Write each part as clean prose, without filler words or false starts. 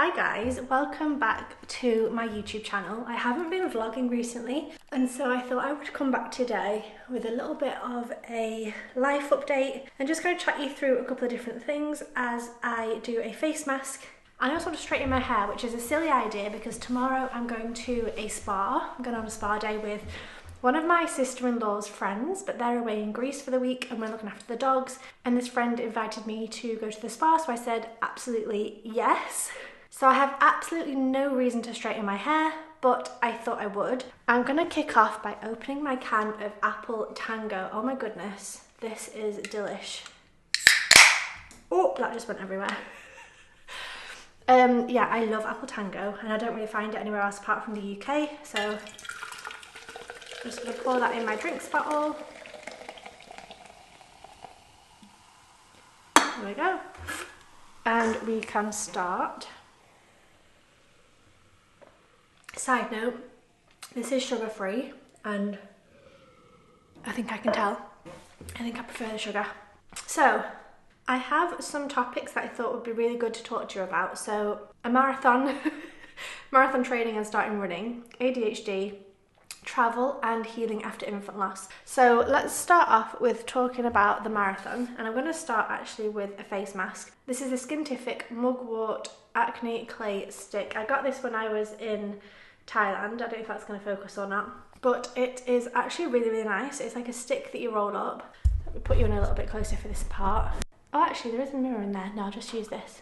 Hi guys, welcome back to my YouTube channel. I haven't been vlogging recently and so I thought I would come back today with a little bit of a life update and just kind of chat you through a couple of different things as I do a face mask. I also want to straighten my hair, which is a silly idea because tomorrow I'm going to a spa. I'm going on a spa day with one of my sister-in-law's friends, but they're away in Greece for the week and we're looking after the dogs, and this friend invited me to go to the spa, so I said absolutely yes. So I have absolutely no reason to straighten my hair, but I thought I would. I'm gonna kick off by opening my can of Apple Tango. Oh my goodness, this is delish. Oh, that just went everywhere. Yeah, I love Apple Tango and I don't really find it anywhere else apart from the UK, so I'm just gonna pour that in my drinks bottle. There we go. And we can start. Side note, this is sugar free and I think I can tell. I think I prefer the sugar. So I have some topics that I thought would be really good to talk to you about. So a marathon, marathon training and starting running, ADHD, travel and healing after infant loss. So let's start off with talking about the marathon, and I'm going to start actually with a face mask. This is the Skintific Mugwort Acne Clay Stick. I got this when I was in Thailand. I don't know if that's going to focus or not, but it is actually really nice. It's like a stick that you roll up. Let me put you in a little bit closer for this part. Oh, actually there is a mirror in there. No, I'll just use this.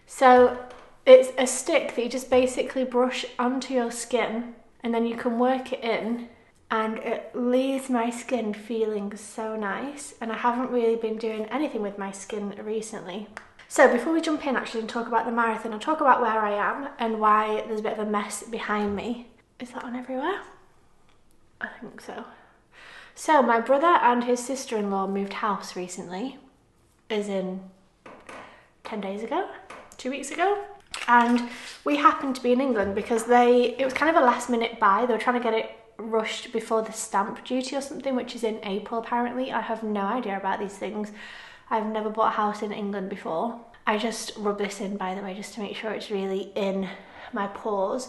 So it's a stick that you just basically brush onto your skin and then you can work it in, and it leaves my skin feeling so nice. And I haven't really been doing anything with my skin recently. So before we jump in actually and talk about the marathon, I'll talk about where I am and why there's a bit of a mess behind me. Is that on everywhere? I think so. So my brother and his sister-in-law moved house recently, as in 10 days ago, 2 weeks ago. And we happened to be in England because it was kind of a last minute buy. They were trying to get it rushed before the stamp duty or something, which is in April apparently. I have no idea about these things. I've never bought a house in England before. I just rub this in, by the way, just to make sure it's really in my pores.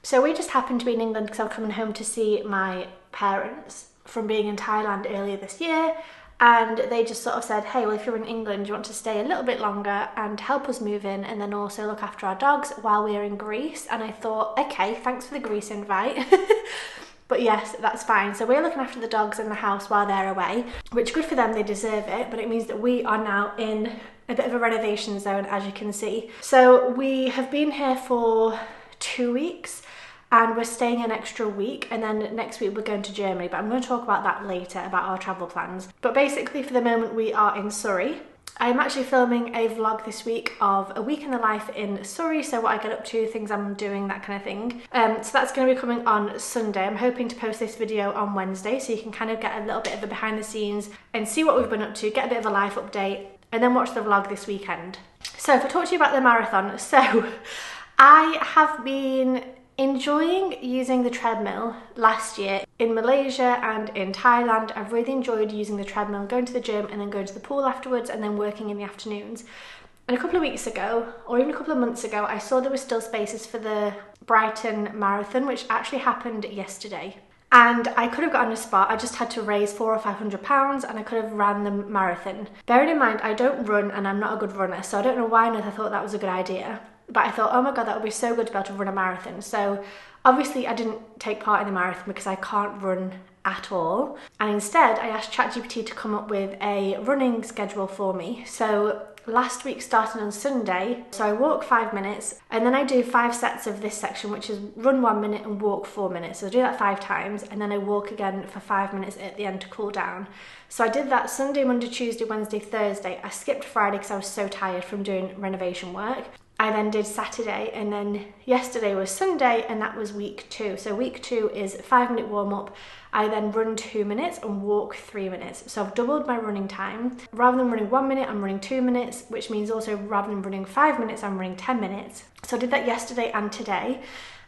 So we just happened to be in England because I was coming home to see my parents from being in Thailand earlier this year. And they just sort of said, hey, well, if you're in England, do you want to stay a little bit longer and help us move in and then also look after our dogs while we're in Greece? And I thought, okay, thanks for the Greece invite. But yes, that's fine. So we're looking after the dogs in the house while they're away, which good for them, they deserve it. But it means that we are now in a bit of a renovation zone, as you can see. So we have been here for 2 weeks and we're staying an extra week, and then next week we're going to Germany, but I'm going to talk about that later, about our travel plans. But basically for the moment we are in Surrey. I'm actually filming a vlog this week of a week in the life in Surrey, so what I get up to, things I'm doing, that kind of thing. So that's going to be coming on Sunday. I'm hoping to post this video on Wednesday so you can kind of get a little bit of a behind the scenes and see what we've been up to, get a bit of a life update, and then watch the vlog this weekend. So if I talk to you about the marathon, so I have been enjoying using the treadmill last year in Malaysia and in Thailand. I've really enjoyed using the treadmill, going to the gym and then going to the pool afterwards and then working in the afternoons. And a couple of weeks ago, or even a couple of months ago, I saw there were still spaces for the Brighton Marathon, which actually happened yesterday. And I could have gotten a spot. I just had to raise £400 or £500 and I could have ran the marathon. Bearing in mind, I don't run and I'm not a good runner, so I don't know why on earth I thought that was a good idea. But I thought, oh my God, that would be so good to be able to run a marathon. So obviously I didn't take part in the marathon because I can't run at all. And instead I asked ChatGPT to come up with a running schedule for me. So last week started on Sunday, so I walk 5 minutes and then I do 5 sets of this section, which is run 1 minute and walk 4 minutes. So I do that 5 times and then I walk again for 5 minutes at the end to cool down. So I did that Sunday, Monday, Tuesday, Wednesday, Thursday. I skipped Friday because I was so tired from doing renovation work. I then did Saturday, and then yesterday was Sunday, and that was week 2. So week 2 is 5 minute warm up. I then run 2 minutes and walk 3 minutes. So I've doubled my running time. Rather than running 1 minute, I'm running 2 minutes, which means also rather than running 5 minutes, I'm running 10 minutes. So I did that yesterday and today.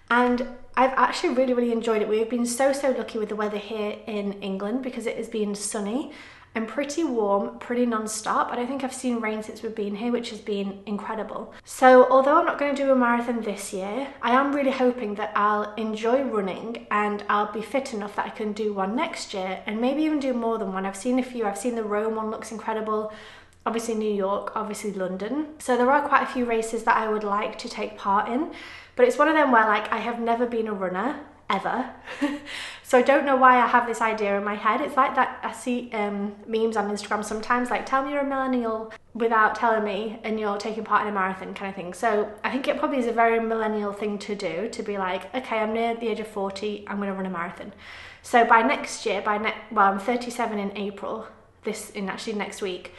And I've actually really enjoyed it. We've been so lucky with the weather here in England because it has been sunny and pretty warm, pretty non-stop. I don't think I've seen rain since we've been here, which has been incredible. So although I'm not going to do a marathon this year, I am really hoping that I'll enjoy running and I'll be fit enough that I can do one next year and maybe even do more than one. I've seen a few. I've seen the Rome one, looks incredible. Obviously New York, obviously London. So there are quite a few races that I would like to take part in, but it's one of them where like I have never been a runner ever. So I don't know why I have this idea in my head. It's like that I see memes on Instagram sometimes, like tell me you're a millennial without telling me and you're taking part in a marathon kind of thing. So I think it probably is a very millennial thing to do, to be like, okay, I'm near the age of 40, I'm going to run a marathon. So by next year, well, I'm 37 in April, actually next week.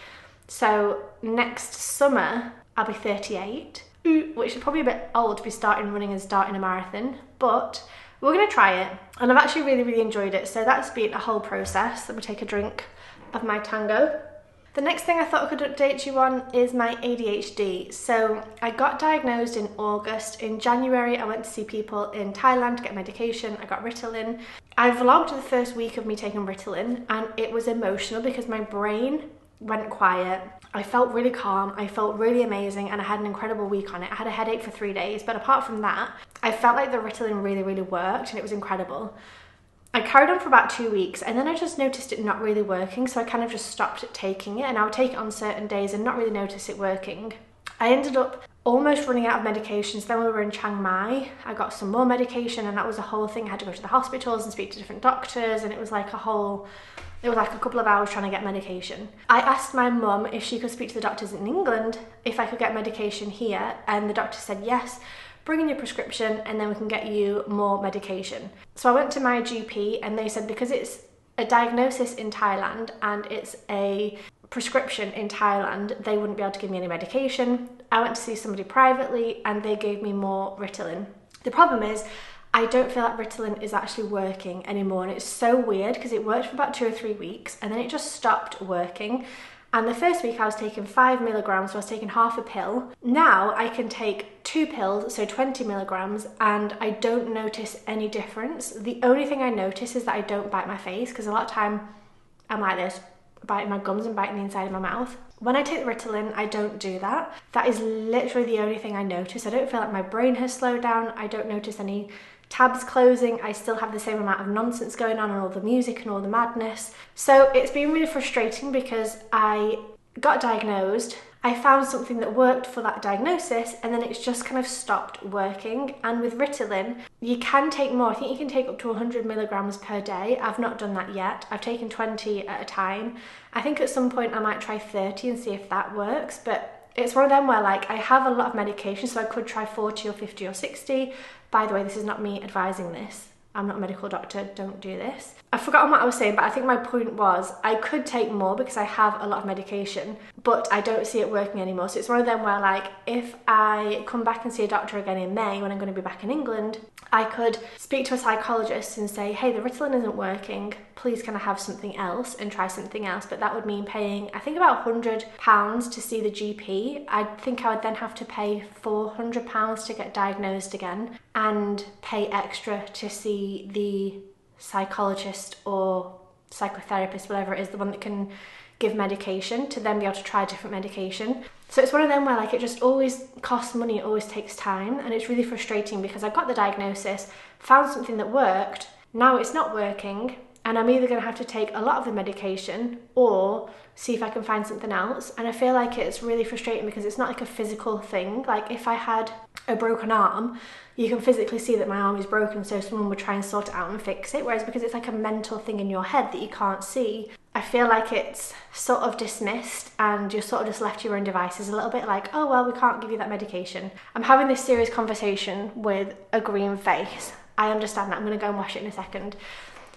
So next summer, I'll be 38, which is probably a bit old to be starting running and starting a marathon, but we're going to try it. And I've actually really, really enjoyed it. So that's been a whole process. Let me take a drink of my Tango. The next thing I thought I could update you on is my ADHD. So I got diagnosed in August. In January, I went to see people in Thailand to get medication. I got Ritalin. I vlogged the first week of me taking Ritalin, and it was emotional because my brain went quiet. I felt really calm, I felt really amazing, and I had an incredible week on it. I had a headache for 3 days, but apart from that, I felt like the Ritalin really, really worked and it was incredible. I carried on for about 2 weeks and then I just noticed it not really working, so I kind of just stopped taking it, and I would take it on certain days and not really notice it working. I ended up almost running out of medications. Then we were in Chiang Mai, I got some more medication, and that was a whole thing. I had to go to the hospitals and speak to different doctors, and it was like a couple of hours trying to get medication. I asked my mum if she could speak to the doctors in England if I could get medication here, and the doctor said yes, bring in your prescription and then we can get you more medication. So I went to my GP and they said because it's a diagnosis in Thailand and it's a prescription in Thailand, they wouldn't be able to give me any medication. I went to see somebody privately and they gave me more Ritalin. The problem is I don't feel like Ritalin is actually working anymore, and it's so weird because it worked for about 2 or 3 weeks and then it just stopped working. And the first week I was taking 5 milligrams, so I was taking half a pill. Now I can take 2 pills, so 20 milligrams, and I don't notice any difference. The only thing I notice is that I don't bite my face, because a lot of time I'm like this, biting my gums and biting the inside of my mouth. When I take the Ritalin, I don't do that. That is literally the only thing I notice. I don't feel like my brain has slowed down. I don't notice any tabs closing. I still have the same amount of nonsense going on and all the music and all the madness. So it's been really frustrating because I got diagnosed, I found something that worked for that diagnosis, and then it's just kind of stopped working. And with Ritalin, you can take more. I think you can take up to 100 milligrams per day. I've not done that yet. I've taken 20 at a time. I think at some point I might try 30 and see if that works, but it's one of them where like I have a lot of medication, so I could try 40 or 50 or 60. By the way, this is not me advising this. I'm not a medical doctor, don't do this. I've forgotten what I was saying, but I think my point was I could take more because I have a lot of medication, but I don't see it working anymore. So it's one of them where like if I come back and see a doctor again in May when I'm going to be back in England, I could speak to a psychologist and say, hey, the Ritalin isn't working, please can I have something else and try something else. But that would mean paying I think about £100 to see the GP. I think I would then have to pay £400 to get diagnosed again and pay extra to see the psychologist or psychotherapist, whatever it is, the one that can give medication, to then be able to try different medication. So it's one of them where like it just always costs money, it always takes time, and it's really frustrating because I got the diagnosis, found something that worked, now it's not working, and I'm either going to have to take a lot of the medication or see if I can find something else. And I feel like it's really frustrating because it's not like a physical thing. Like if I had a broken arm, you can physically see that my arm is broken, so someone would try and sort it out and fix it. Whereas because it's like a mental thing in your head that you can't see, I feel like it's sort of dismissed and you're sort of just left to your own devices a little bit, like, oh well, we can't give you that medication. I'm having this serious conversation with a green face. I understand that. I'm going to go and wash it in a second.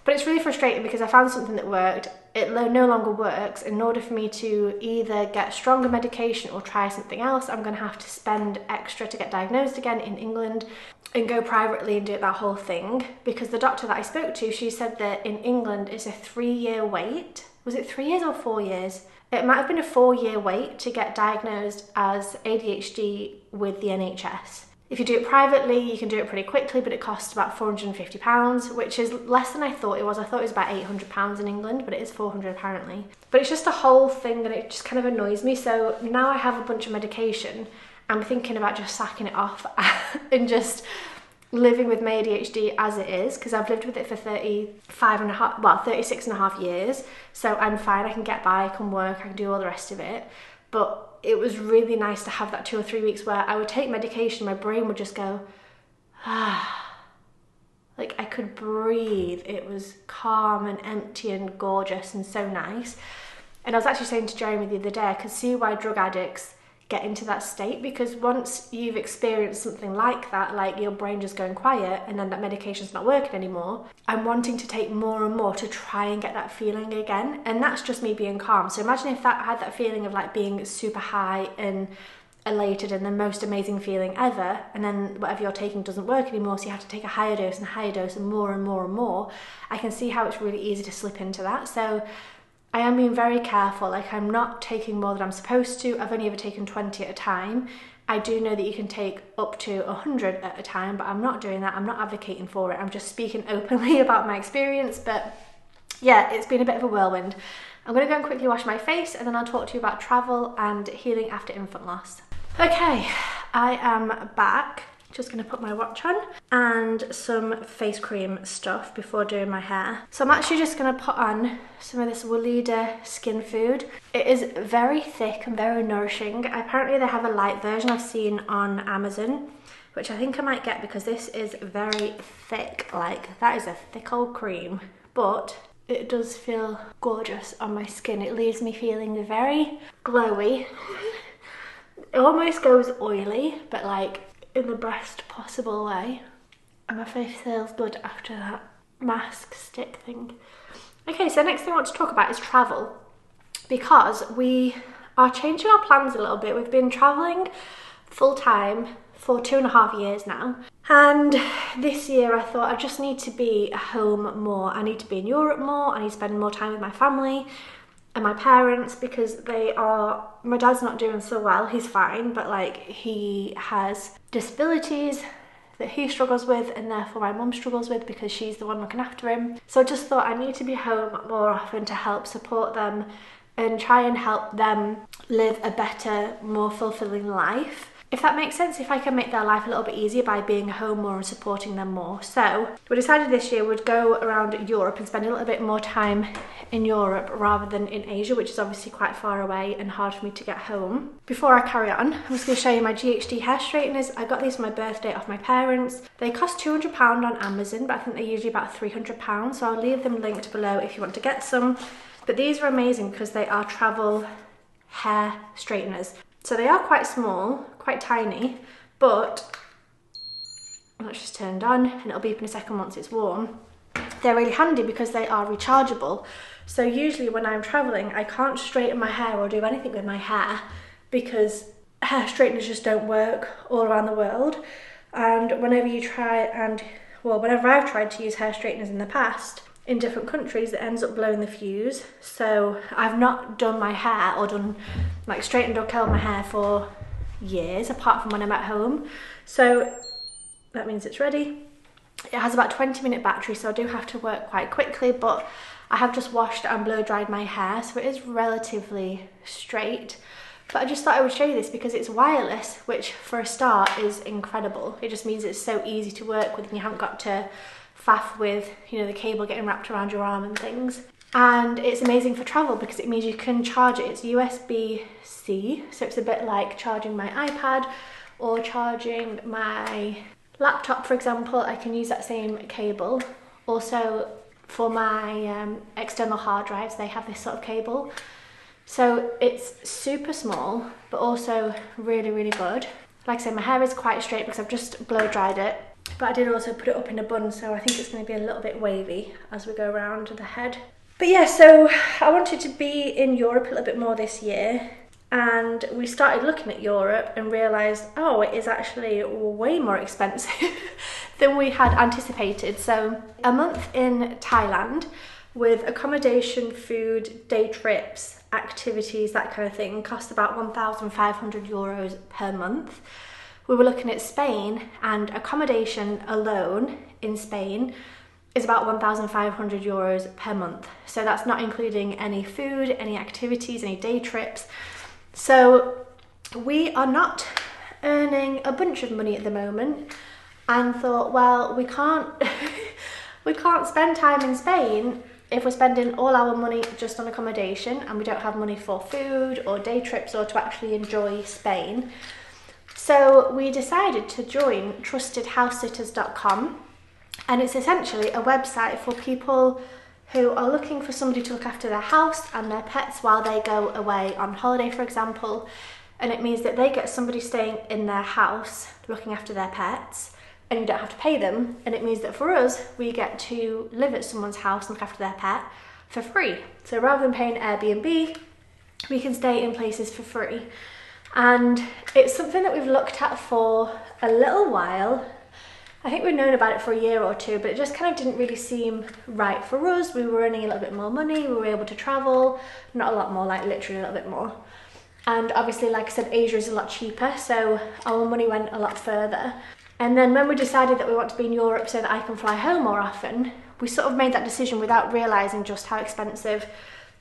But it's really frustrating because I found something that worked, it no longer works. In order for me to either get stronger medication or try something else, I'm going to have to spend extra to get diagnosed again in England and go privately and do that whole thing. Because the doctor that I spoke to, she said that in England it's a 3-year wait. Was it 3 years or 4 years? It might have been a 4-year wait to get diagnosed as ADHD with the NHS. If you do it privately, you can do it pretty quickly, but it costs about £450, which is less than I thought it was. I thought it was about £800 in England, but it is £400 apparently. But it's just a whole thing and it just kind of annoys me. So now I have a bunch of medication. I'm thinking about just sacking it off and just living with my ADHD as it is, because I've lived with it for 36 and a half years. So I'm fine, I can get by, I can work, I can do all the rest of it. But it was really nice to have that 2 or 3 weeks where I would take medication, my brain would just go, ah, like I could breathe. It was calm and empty and gorgeous and so nice. And I was actually saying to Jeremy the other day, I could see why drug addicts get into that state, because once you've experienced something like that, like your brain just going quiet and then that medication's not working anymore, I'm wanting to take more and more to try and get that feeling again. And that's just me being calm. So imagine if I had that feeling of like being super high and elated and the most amazing feeling ever, and then whatever you're taking doesn't work anymore, so you have to take a higher dose and more and more and more. I can see how it's really easy to slip into that. So I am being very careful. Like, I'm not taking more than I'm supposed to. I've only ever taken 20 at a time. I do know that you can take up to 100 at a time, but I'm not doing that. I'm not advocating for it. I'm just speaking openly about my experience. But yeah, it's been a bit of a whirlwind. I'm going to go and quickly wash my face and then I'll talk to you about travel and healing after infant loss. Okay, I am back. Just going to put my watch on and some face cream stuff before doing my hair. So I'm actually just going to put on some of this Weleda skin food. It is very thick and very nourishing. Apparently they have a light version I've seen on Amazon, which I think I might get because this is very thick. Like, that is a thick old cream, but it does feel gorgeous on my skin. It leaves me feeling very glowy. It almost goes oily, but like in the best possible way. And my face feels good after that mask stick thing. Okay, so the next thing I want to talk about is travel, because we are changing our plans a little bit. We've been traveling full time for 2.5 years now. And this year I thought I just need to be home more. I need to be in Europe more. I need to spend more time with my family and my parents, because my dad's not doing so well. He's fine, but like he has disabilities that he struggles with, and therefore my mum struggles with because she's the one looking after him. So I just thought I need to be home more often to help support them and try and help them live a better, more fulfilling life. If that makes sense, if I can make their life a little bit easier by being home more and supporting them more. So we decided this year we'd go around Europe and spend a little bit more time in Europe rather than in Asia, which is obviously quite far away and hard for me to get home. Before I carry on, I'm just going to show you my GHD hair straighteners. I got these for my birthday off my parents. They cost £200 on Amazon, but I think they're usually about £300. So I'll leave them linked below if you want to get some. But these are amazing because they are travel hair straighteners. So they are quite small, quite tiny, but that's just turned on and it'll beep in a second once it's warm. They're really handy because they are rechargeable. So usually when I'm traveling, I can't straighten my hair or do anything with my hair because hair straighteners just don't work all around the world. And whenever I've tried to use hair straighteners in the past, in different countries, it ends up blowing the fuse. So I've not done my hair or straightened or curled my hair for years, apart from when I'm at home. So that means it's ready. It has about 20-minute battery, so I do have to work quite quickly, but I have just washed and blow dried my hair, so it is relatively straight. But I just thought I would show you this because it's wireless, which for a start is incredible. It just means it's so easy to work with and you haven't got to faff with, the cable getting wrapped around your arm and things. And it's amazing for travel because it means you can charge it. It's USB-C, so it's a bit like charging my iPad or charging my laptop, for example. I can use that same cable. Also, for my external hard drives, they have this sort of cable. So it's super small, but also really, really good. Like I said, my hair is quite straight because I've just blow dried it. But I did also put it up in a bun, so I think it's going to be a little bit wavy as we go around the head. But yeah, so I wanted to be in Europe a little bit more this year. And we started looking at Europe and realised, oh, it is actually way more expensive than we had anticipated. So a month in Thailand with accommodation, food, day trips, activities, that kind of thing, cost about €1,500 per month. we were looking at Spain, and accommodation alone in Spain is about €1,500 per month. So that's not including any food, any activities, any day trips. So we are not earning a bunch of money at the moment, and thought, well, we can't we can't spend time in Spain if we're spending all our money just on accommodation and we don't have money for food or day trips or to actually enjoy Spain. So we decided to join trustedhousesitters.com, and it's essentially a website for people who are looking for somebody to look after their house and their pets while they go away on holiday, for example. And it means that they get somebody staying in their house looking after their pets, and you don't have to pay them. And it means that for us, we get to live at someone's house and look after their pet for free. So rather than paying Airbnb, we can stay in places for free. And it's something that we've looked at for a little while. I think we've known about it for a year or two, but it just kind of didn't really seem right for us. We were earning a little bit more money, we were able to travel, not a lot more, like literally a little bit more. And obviously, like I said, Asia is a lot cheaper, so our money went a lot further. And then when we decided that we want to be in Europe so that I can fly home more often, we sort of made that decision without realising just how expensive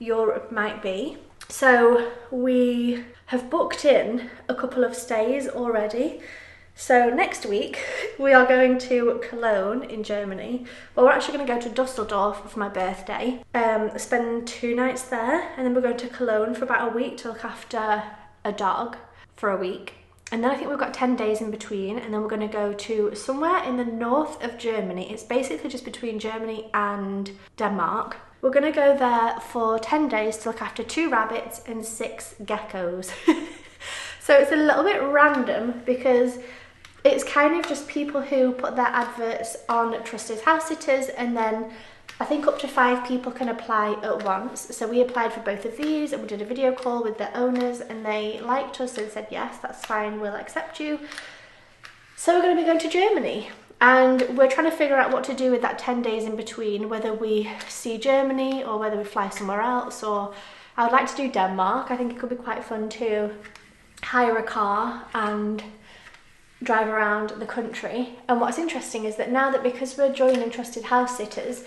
Europe might be. So we have booked in a couple of stays already. So next week we are going to Cologne in Germany. Well, we're actually going to go to Dusseldorf for my birthday, spend 2 nights there, and then we're going to Cologne for about a week to look after a dog for a week. And then I think we've got 10 days in between, and then we're going to go to somewhere in the north of Germany. It's basically just between Germany and Denmark. We're going to go there for 10 days to look after 2 rabbits and 6 geckos. So it's a little bit random because it's kind of just people who put their adverts on Trusted House Sitters, and then I think up to 5 people can apply at once. So we applied for both of these, and we did a video call with the owners, and they liked us and said, yes, that's fine, we'll accept you. So we're going to be going to Germany, and we're trying to figure out what to do with that 10 days in between, whether we see Germany or whether we fly somewhere else. Or I would like to do Denmark. I think it could be quite fun to hire a car and drive around the country. And what's interesting is that now that, because we're joining Trusted House Sitters,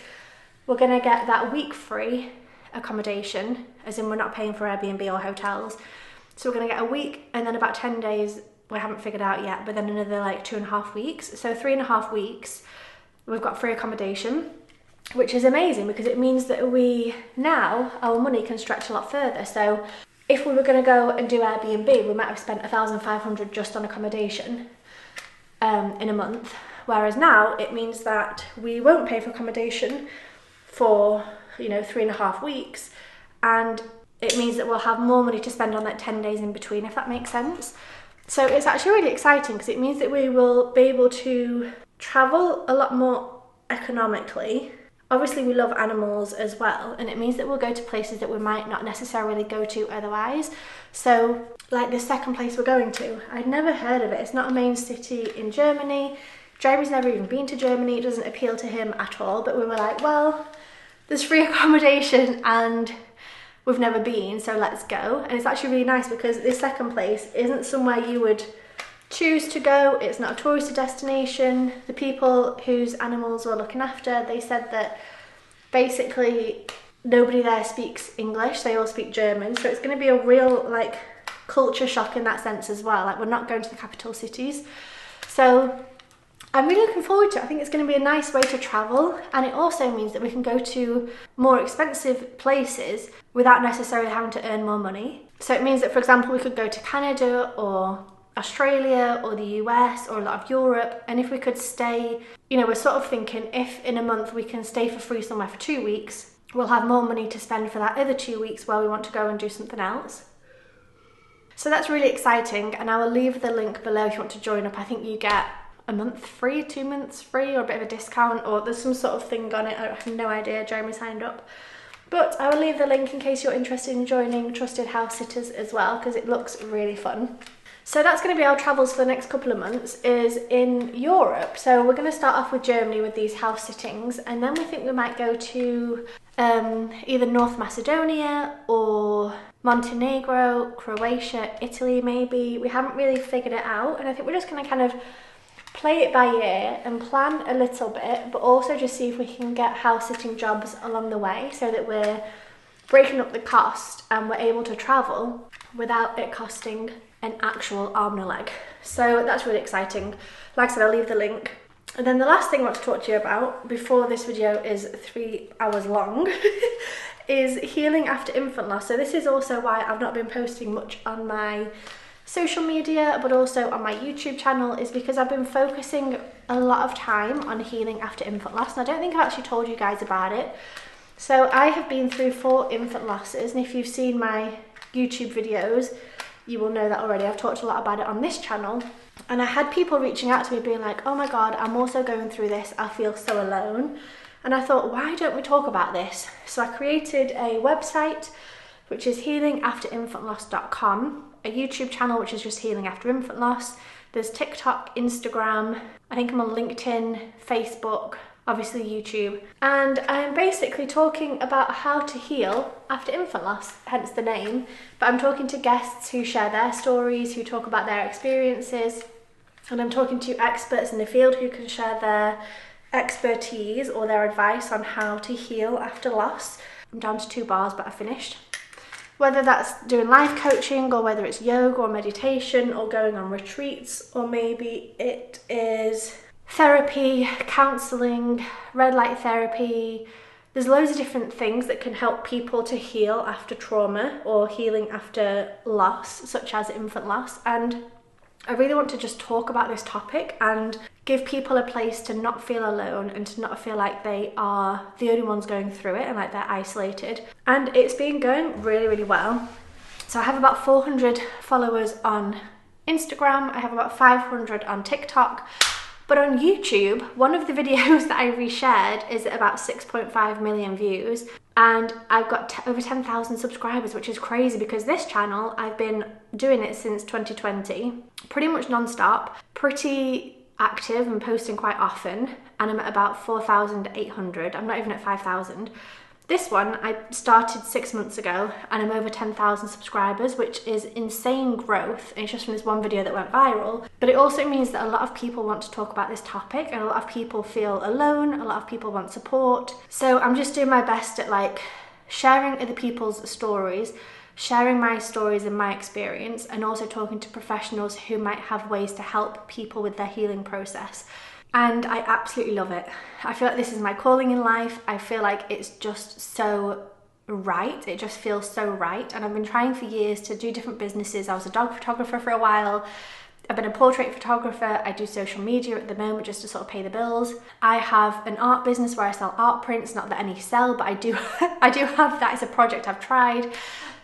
we're going to get that week free accommodation, as in we're not paying for Airbnb or hotels. So we're going to get a week, and then about 10 days we haven't figured out yet, but then another like 2.5 weeks. So 3.5 weeks we've got free accommodation, which is amazing because it means that our money can stretch a lot further. So if we were going to go and do Airbnb, we might have spent $1,500 just on accommodation in a month. Whereas now it means that we won't pay for accommodation for 3.5 weeks, and it means that we'll have more money to spend on that 10 days in between, if that makes sense. So it's actually really exciting because it means that we will be able to travel a lot more economically. Obviously we love animals as well, and it means that we'll go to places that we might not necessarily go to otherwise. So like the second place we're going to, I'd never heard of it. It's not a main city in Germany. Jeremy's never even been to Germany. It doesn't appeal to him at all, but we were like, well, there's free accommodation and we've never been, so let's go. And it's actually really nice because this second place isn't somewhere you would choose to go. It's not a touristy destination. The people whose animals we're looking after, they said that basically nobody there speaks English, they all speak German. So it's going to be a real like culture shock in that sense as well. Like, we're not going to the capital cities. So I'm really looking forward to it. I think it's going to be a nice way to travel, and it also means that we can go to more expensive places without necessarily having to earn more money. So it means that, for example, we could go to Canada or Australia or the US or a lot of Europe, and if we could stay, we're sort of thinking if in a month we can stay for free somewhere for 2 weeks, we'll have more money to spend for that other 2 weeks where we want to go and do something else. So that's really exciting, and I will leave the link below if you want to join up. I think you get a month free, 2 months free, or a bit of a discount, or there's some sort of thing on it. I have no idea. Jeremy signed up. But I will leave the link in case you're interested in joining Trusted House Sitters as well, because it looks really fun. So that's going to be our travels for the next couple of months, is in Europe. So we're going to start off with Germany with these house sittings, and then we think we might go to either North Macedonia or Montenegro, Croatia, Italy maybe. We haven't really figured it out, and I think we're just going to kind of play it by ear and plan a little bit, but also just see if we can get house sitting jobs along the way so that we're breaking up the cost and we're able to travel without it costing an actual arm and a leg. So that's really exciting. Like I said, I'll leave the link. And then the last thing I want to talk to you about before this video is 3 hours long is healing after infant loss. So this is also why I've not been posting much on my social media, but also on my YouTube channel, is because I've been focusing a lot of time on healing after infant loss. And I don't think I've actually told you guys about it. So I have been through 4 infant losses, and if you've seen my YouTube videos, you will know that already. I've talked a lot about it on this channel. And I had people reaching out to me being like, oh my God, I'm also going through this. I feel so alone. And I thought, why don't we talk about this? So I created a website, which is healingafterInfantLoss.com, a YouTube channel, which is just Healing After Infant Loss. There's TikTok, Instagram, I think I'm on LinkedIn, Facebook, obviously YouTube. And I'm basically talking about how to heal after infant loss, hence the name. But I'm talking to guests who share their stories, who talk about their experiences. And I'm talking to experts in the field who can share their expertise or their advice on how to heal after loss. I'm down to 2 bars, but I finished. Whether that's doing life coaching, or whether it's yoga or meditation, or going on retreats, or maybe it is therapy, counselling, red light therapy. There's loads of different things that can help people to heal after trauma or healing after loss, such as infant loss. And I really want to just talk about this topic and give people a place to not feel alone and to not feel like they are the only ones going through it and like they're isolated. And it's been going really, really well. So I have about 400 followers on Instagram. I have about 500 on TikTok. But on YouTube, one of the videos that I reshared is at about 6.5 million views, and I've got over 10,000 subscribers, which is crazy because this channel, I've been doing it since 2020, pretty much non-stop, pretty active and posting quite often, and I'm at about 4,800. I'm not even at 5,000. This one I started 6 months ago and I'm over 10,000 subscribers, which is insane growth. And it's just from this one video that went viral. But it also means that a lot of people want to talk about this topic and a lot of people feel alone, a lot of people want support. So I'm just doing my best at like sharing other people's stories, sharing my stories and my experience, and also talking to professionals who might have ways to help people with their healing process. And I absolutely love it. I feel like this is my calling in life. I feel like it's just so right. It just feels so right. And I've been trying for years to do different businesses. I was a dog photographer for a while. I've been a portrait photographer. I do social media at the moment just to sort of pay the bills. I have an art business where I sell art prints, not that any sell, but I do have that. It's a project I've tried.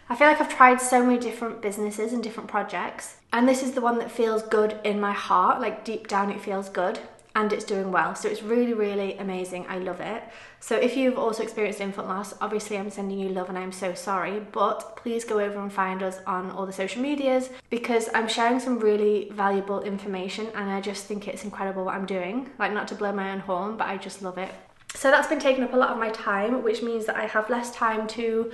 I feel like I've tried so many different businesses and different projects. And this is the one that feels good in my heart, like deep down it feels good. And it's doing well. So it's really, really amazing. I love it. So if you've also experienced infant loss, obviously I'm sending you love and I'm so sorry, but please go over and find us on all the social medias because I'm sharing some really valuable information and I just think it's incredible what I'm doing. Like, not to blow my own horn, but I just love it. So that's been taking up a lot of my time, which means that I have less time to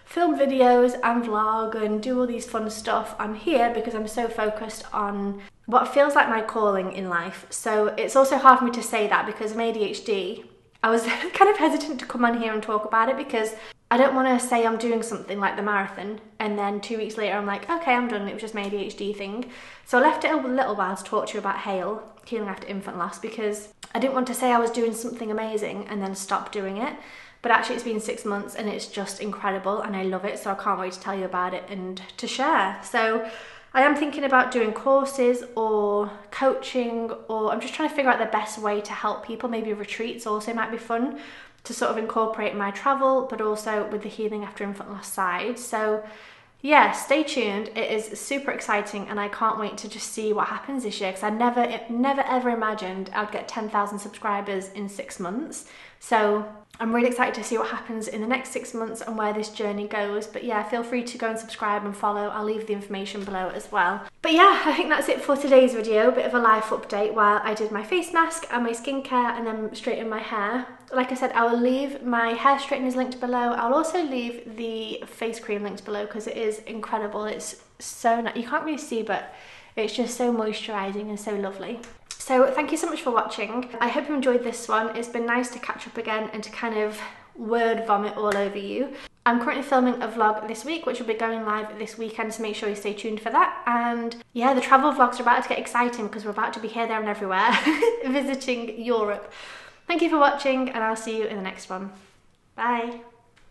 film videos and vlog and do all these fun stuff on here because I'm so focused on what feels like my calling in life. So it's also hard for me to say that because of ADHD. I was kind of hesitant to come on here and talk about it because I don't want to say I'm doing something like the marathon and then 2 weeks later I'm like, okay, I'm done, it was just my ADHD thing. So I left it a little while to talk to you about healing after infant loss, because I didn't want to say I was doing something amazing and then stop doing it. But actually it's been 6 months and it's just incredible and I love it, so I can't wait to tell you about it and to share. So I am thinking about doing courses or coaching, or I'm just trying to figure out the best way to help people. Maybe retreats also might be fun to sort of incorporate my travel, but also with the healing after infant loss side. So yeah, stay tuned. It is super exciting and I can't wait to just see what happens this year, because I never ever imagined I'd get 10,000 subscribers in 6 months. So I'm really excited to see what happens in the next 6 months and where this journey goes. But yeah, feel free to go and subscribe and follow. I'll leave the information below as well. But yeah, I think that's it for today's video. A bit of a life update while I did my face mask and my skincare and then straightened my hair. like I said, I will leave my hair straighteners linked below. I'll also leave the face cream linked below because it is incredible. It's so nice. You can't really see, but it's just so moisturising and so lovely. So thank you so much for watching. I hope you enjoyed this one. It's been nice to catch up again and to kind of word vomit all over you. I'm currently filming a vlog this week, which will be going live this weekend, so make sure you stay tuned for that. And yeah, the travel vlogs are about to get exciting because we're about to be here, there and everywhere visiting Europe. Thank you for watching, and I'll see you in the next one. Bye.